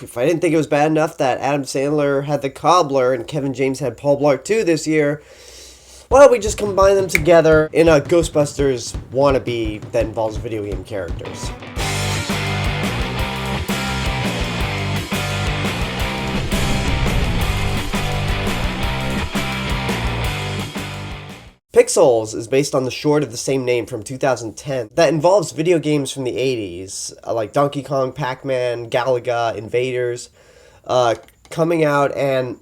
if I didn't think it was bad enough that Adam Sandler had the Cobbler and Kevin James had Paul Blart 2 this year, why don't we just combine them together in a Ghostbusters wannabe that involves video game characters? Pixels is based on the short of the same name from 2010 that involves video games from the 80s, like Donkey Kong, Pac-Man, Galaga, Invaders, coming out and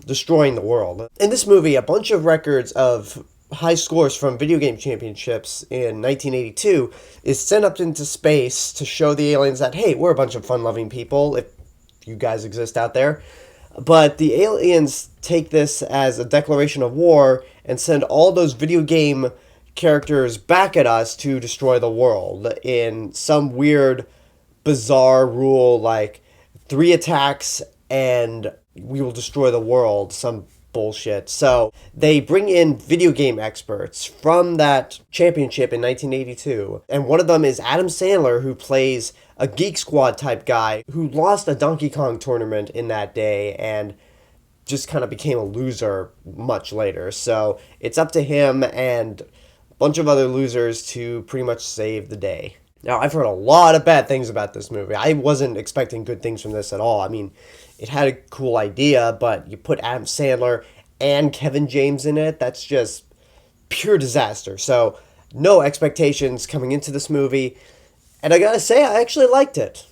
destroying the world. In this movie, a bunch of records of high scores from video game championships in 1982 is sent up into space to show the aliens that, hey, we're a bunch of fun-loving people, if you guys exist out there. But the aliens take this as a declaration of war and send all those video game characters back at us to destroy the world in some weird, bizarre rule like 3 attacks and we will destroy the world, some bullshit. So they bring in video game experts from that championship in 1982, and one of them is Adam Sandler, who plays a Geek Squad type guy who lost a Donkey Kong tournament in that day and just kind of became a loser much later. So it's up to him and a bunch of other losers to pretty much save the day. Now, I've heard a lot of bad things about this movie. I wasn't expecting good things from this at all. I mean, it had a cool idea, but you put Adam Sandler and Kevin James in it, that's just pure disaster. So, no expectations coming into this movie. And I gotta say, I actually liked it.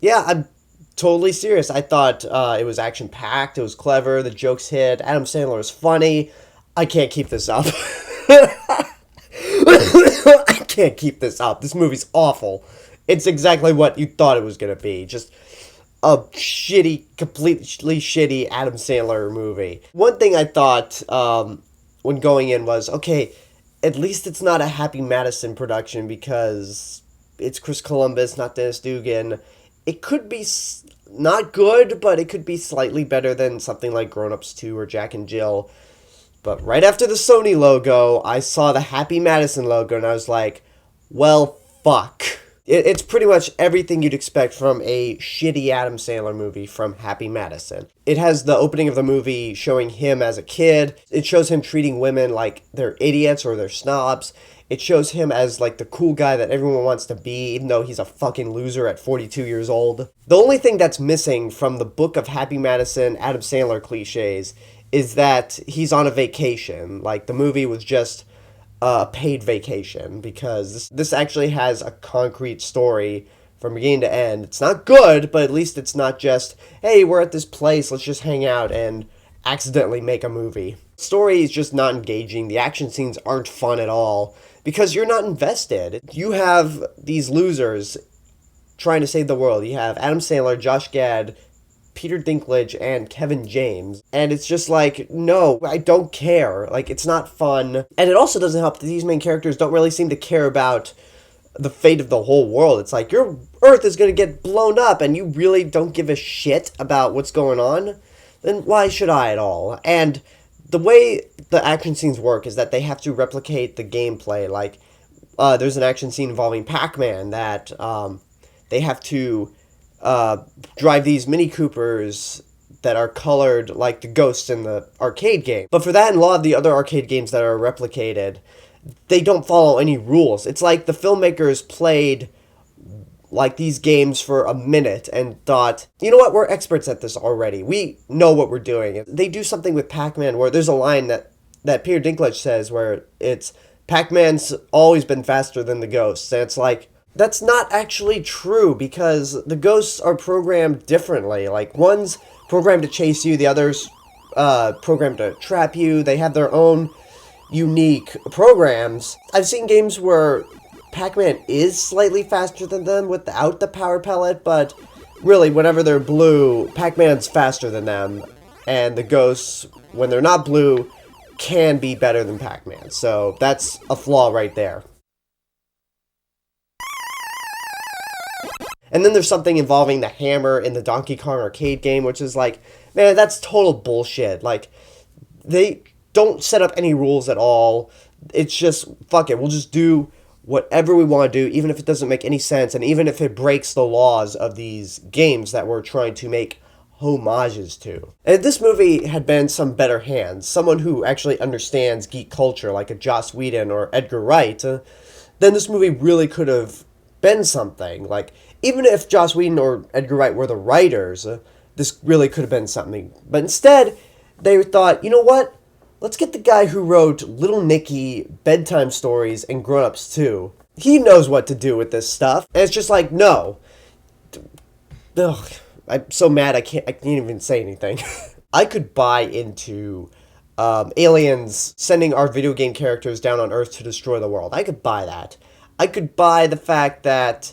Yeah, I'm totally serious. I thought it was action-packed, it was clever, the jokes hit, Adam Sandler was funny. I can't keep this up. I can't keep this up. This movie's awful. It's exactly what you thought it was gonna be. Just a shitty, completely shitty Adam Sandler movie. One thing I thought when going in was, okay, at least it's not a Happy Madison production because it's Chris Columbus, not Dennis Dugan. It could be not good, but it could be slightly better than something like Grown Ups 2 or Jack and Jill. But right after the Sony logo, I saw the Happy Madison logo, and I was like, well, fuck. It's pretty much everything you'd expect from a shitty Adam Sandler movie from Happy Madison. It has the opening of the movie showing him as a kid. It shows him treating women like they're idiots or they're snobs. It shows him as like the cool guy that everyone wants to be, even though he's a fucking loser at 42 years old. The only thing that's missing from the book of Happy Madison Adam Sandler cliches is that he's on a vacation. Like, the movie was just a paid vacation, because this actually has a concrete story from beginning to end. It's not good, but at least it's not just, hey, we're at this place, let's just hang out and accidentally make a movie. The story is just not engaging. The action scenes aren't fun at all because you're not invested. You have these losers trying to save the world. You have Adam Sandler, Josh Gad, Peter Dinklage, and Kevin James. And it's just like, no, I don't care. Like, it's not fun. And it also doesn't help that these main characters don't really seem to care about the fate of the whole world. It's like, your Earth is going to get blown up and you really don't give a shit about what's going on. Then why should I at all? And the way the action scenes work is that they have to replicate the gameplay. Like, there's an action scene involving Pac-Man that they have to drive these Mini Coopers that are colored like the ghosts in the arcade game. But for that and a lot of the other arcade games that are replicated, they don't follow any rules. It's like the filmmakers played like these games for a minute and thought, you know what, we're experts at this already. We know what we're doing. They do something with Pac-Man where there's a line that Peter Dinklage says where it's, Pac-Man's always been faster than the ghosts. And it's like, that's not actually true because the ghosts are programmed differently. Like, one's programmed to chase you, the other's programmed to trap you. They have their own unique programs. I've seen games where Pac-Man is slightly faster than them without the power pellet, but really, whenever they're blue, Pac-Man's faster than them, and the ghosts, when they're not blue, can be better than Pac-Man. So that's a flaw right there. And then there's something involving the hammer in the Donkey Kong arcade game, which is like, man, that's total bullshit. Like, they don't set up any rules at all. It's just, fuck it, we'll just do whatever we want to do, even if it doesn't make any sense, and even if it breaks the laws of these games that we're trying to make homages to. And if this movie had been some better hands, someone who actually understands geek culture, like a Joss Whedon or Edgar Wright, then this movie really could have been something. Like, even if Joss Whedon or Edgar Wright were the writers, this really could have been something. But instead, they thought, you know what? Let's get the guy who wrote Little Nicky, Bedtime Stories, and Grown Ups 2. He knows what to do with this stuff. And it's just like, no. Ugh, I'm so mad I can't even say anything. I could buy into aliens sending our video game characters down on Earth to destroy the world. I could buy that. I could buy the fact that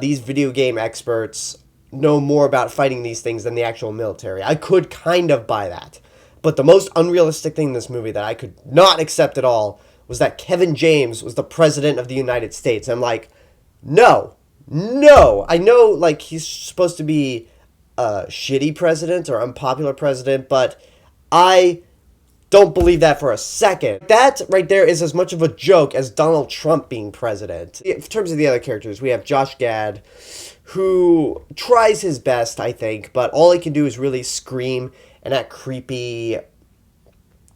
these video game experts know more about fighting these things than the actual military. I could kind of buy that. But the most unrealistic thing in this movie that I could not accept at all was that Kevin James was the president of the United States. I'm like, no. I know, like, he's supposed to be a shitty president or unpopular president, but I don't believe that for a second. That right there is as much of a joke as Donald Trump being president. In terms of the other characters, we have Josh Gad, who tries his best, I think, but all he can do is really scream and act creepy,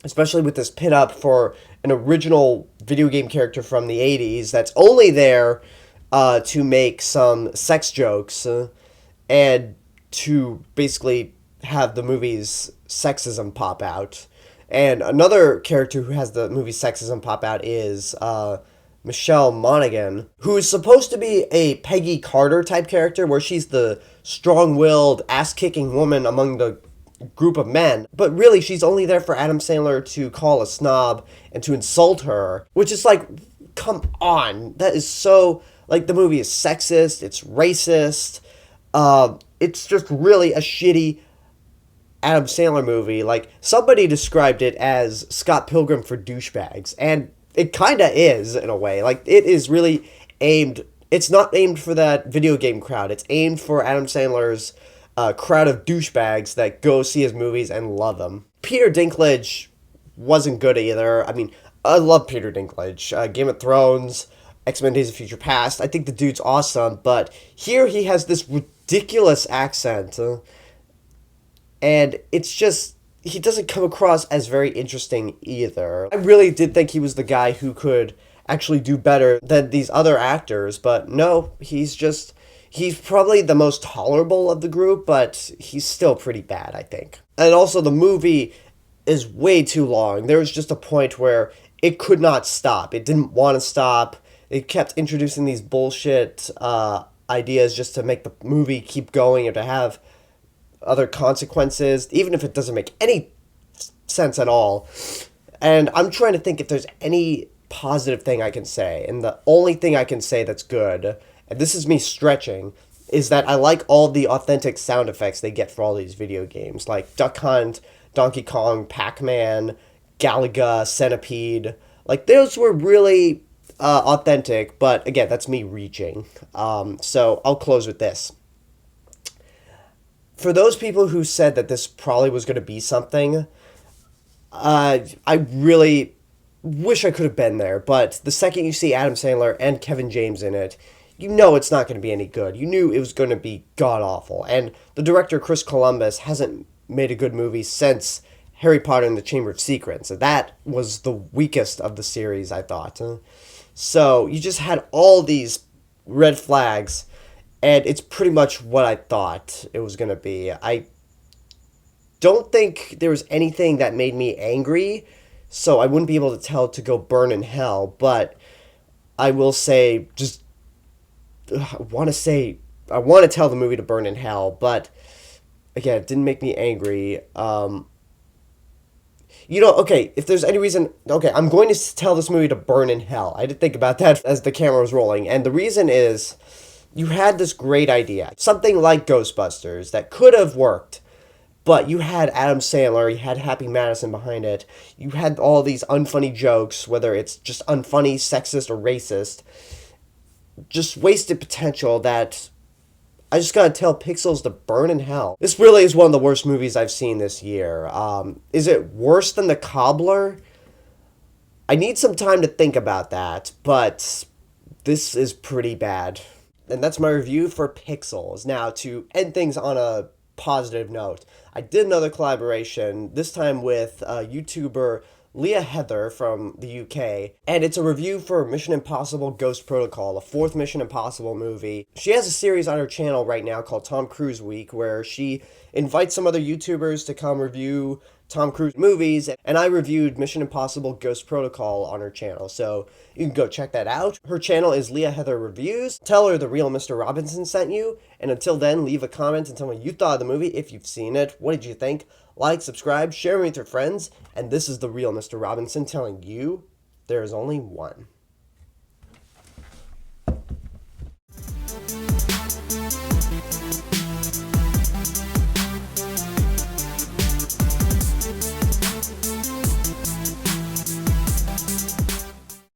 especially with this pinup for an original video game character from the 80s that's only there to make some sex jokes and to basically have the movie's sexism pop out. And another character who has the movie's sexism pop out is Michelle Monaghan, who is supposed to be a Peggy Carter type character, where she's the strong-willed, ass-kicking woman among the group of men, but really she's only there for Adam Sandler to call a snob and to insult her, which is like, come on, that is so, like, the movie is sexist, it's racist, it's just really a shitty Adam Sandler movie. Like, somebody described it as Scott Pilgrim for douchebags, and it kinda is, in a way. Like, it is really aimed, it's not aimed for that video game crowd, it's aimed for Adam Sandler's crowd of douchebags that go see his movies and love them. Peter Dinklage wasn't good either. I mean, I love Peter Dinklage. Game of Thrones, X-Men Days of Future Past. I think the dude's awesome, but here he has this ridiculous accent. And it's just, he doesn't come across as very interesting either. I really did think he was the guy who could actually do better than these other actors, but no, he's probably the most tolerable of the group, but he's still pretty bad, I think. And also, the movie is way too long. There was just a point where it could not stop. It didn't want to stop. It kept introducing these bullshit ideas just to make the movie keep going or to have other consequences, even if it doesn't make any sense at all. And I'm trying to think if there's any positive thing I can say. And the only thing I can say that's good, and this is me stretching, is that I like all the authentic sound effects they get for all these video games, like Duck Hunt, Donkey Kong, Pac-Man, Galaga, Centipede. Like, those were really authentic, but again, that's me reaching. So I'll close with this. For those people who said that this probably was going to be something, I really wish I could have been there, but the second you see Adam Sandler and Kevin James in it, you know it's not going to be any good. You knew it was going to be god-awful. And the director, Chris Columbus, hasn't made a good movie since Harry Potter and the Chamber of Secrets. That was the weakest of the series, I thought. So you just had all these red flags, and it's pretty much what I thought it was going to be. I don't think there was anything that made me angry, so I wouldn't be able to tell it to go burn in hell, but I will say, just, I want to tell the movie to burn in hell, but again, it didn't make me angry. Okay, if there's any reason, okay, I'm going to tell this movie to burn in hell. I did think about that as the camera was rolling, and the reason is, you had this great idea, something like Ghostbusters that could have worked, but you had Adam Sandler, you had Happy Madison behind it, you had all these unfunny jokes, whether it's just unfunny, sexist, or racist, just wasted potential that I just gotta tell Pixels to burn in hell. This really is one of the worst movies I've seen this year. Is it worse than The Cobbler? I need some time to think about that, but This is pretty bad. And that's my review for Pixels. Now, to end things on a positive note, I did another collaboration, this time with YouTuber Leah Heather from the UK, and it's a review for Mission Impossible Ghost Protocol, the fourth Mission Impossible movie. She has a series on her channel right now called Tom Cruise Week, where she invites some other YouTubers to come review Tom Cruise movies, and I reviewed Mission Impossible Ghost Protocol on her channel, so you can go check that out. Her channel is Leah Heather Reviews. Tell her the real Mr. Robinson sent you, and until then, leave a comment and tell me what you thought of the movie, if you've seen it. What did you think? Like, subscribe, share it with your friends, and this is the real Mr. Robinson telling you there is only one.